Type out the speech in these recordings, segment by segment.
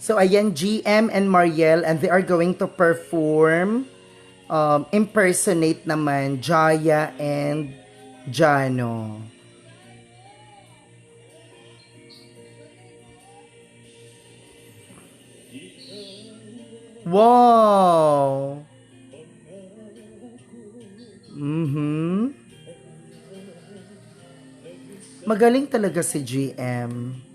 So, ayan, GM and Mariel, and they are going to perform, impersonate naman, Jaya and Jano. Wow! Mhm. Magaling talaga si GM.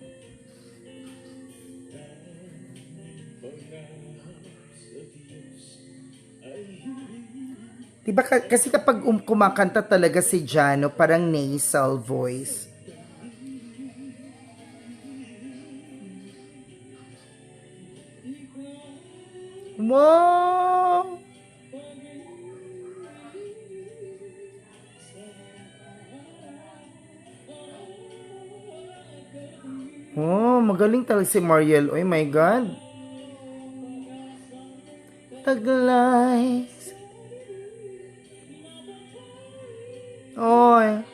Diba kasi kapag kumakanta talaga si Jano, parang nasal voice. Wow! Oh, magaling talaga si Mariel. Oh my God. Taglay. Oy.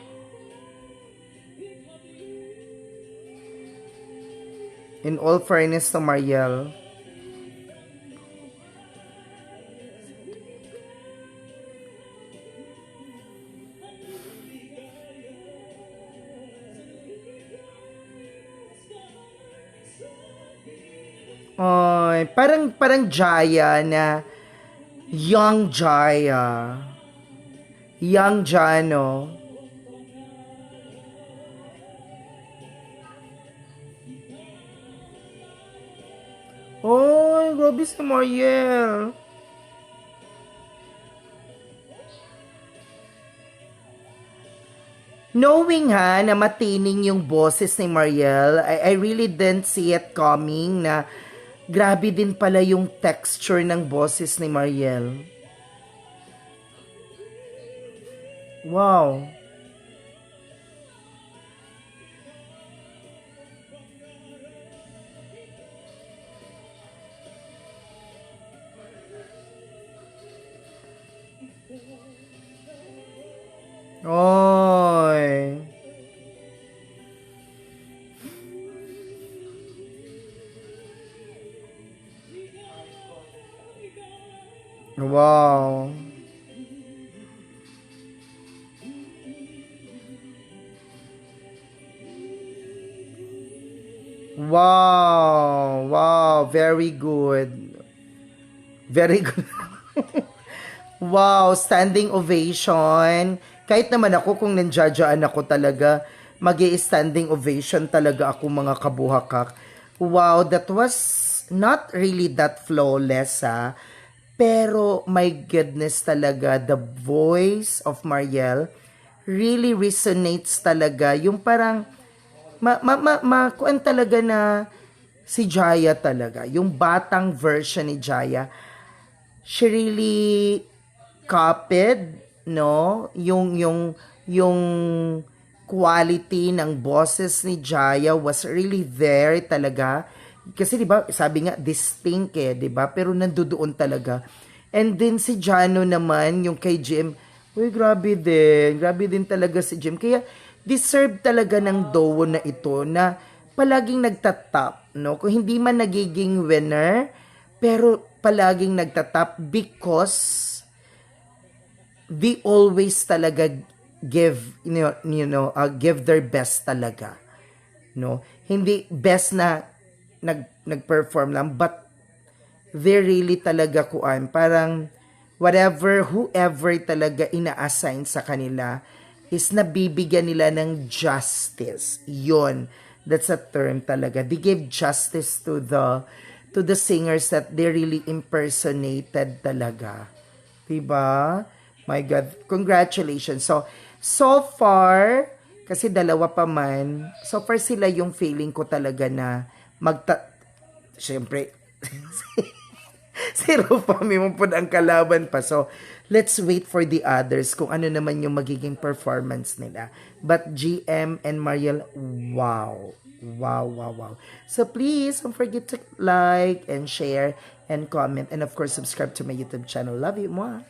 In all fairness to Mariel. Oy, parang Jaya na young Jaya. Young Jano. Oy, grabe si Mariel. Knowing na matining yung boses ni Mariel, I really didn't see it coming na grabe din pala yung texture ng boses ni Mariel. Wow. Oy. Wow. Wow. Wow. Very good. Very good. Wow. Standing ovation. Kahit naman ako, kung nandiyadyaan ako talaga, standing ovation talaga ako, mga kabuhakak. Wow, that was not really that flawless, pero my goodness talaga, the voice of Mariel really resonates talaga. Yung parang, kuan talaga na si Jaya talaga. Yung batang version ni Jaya, she really copied, no? Yung quality ng boses ni Jaya was really there talaga. Kasi 'di ba, sabi nga distinct 'di ba? Pero nandoon talaga. And then si Jano naman, yung kay Jim, uy, grabe din. Grabe din talaga si Jim. Kaya deserve talaga ng duo na ito na palaging nagtatap, no? Kung hindi man nagiging winner, pero palaging nagtatap because they always talaga give give their best talaga, no? Hindi best na nag-perform lang, but they really talaga kuan, parang whoever talaga ina-assign sa kanila is nabibigyan nila ng justice. Yun, that's a term talaga. They give justice to the singers that they really impersonated talaga. Diba? My God, congratulations. So far, kasi dalawa pa man, so far sila yung feeling ko talaga na syempre, si Rufami mo po ang kalaban pa. So, let's wait for the others kung ano naman yung magiging performance nila. But GM and Mariel, wow. Wow, wow, wow. So, please don't forget to like and share and comment. And of course, subscribe to my YouTube channel. Love you, mwah.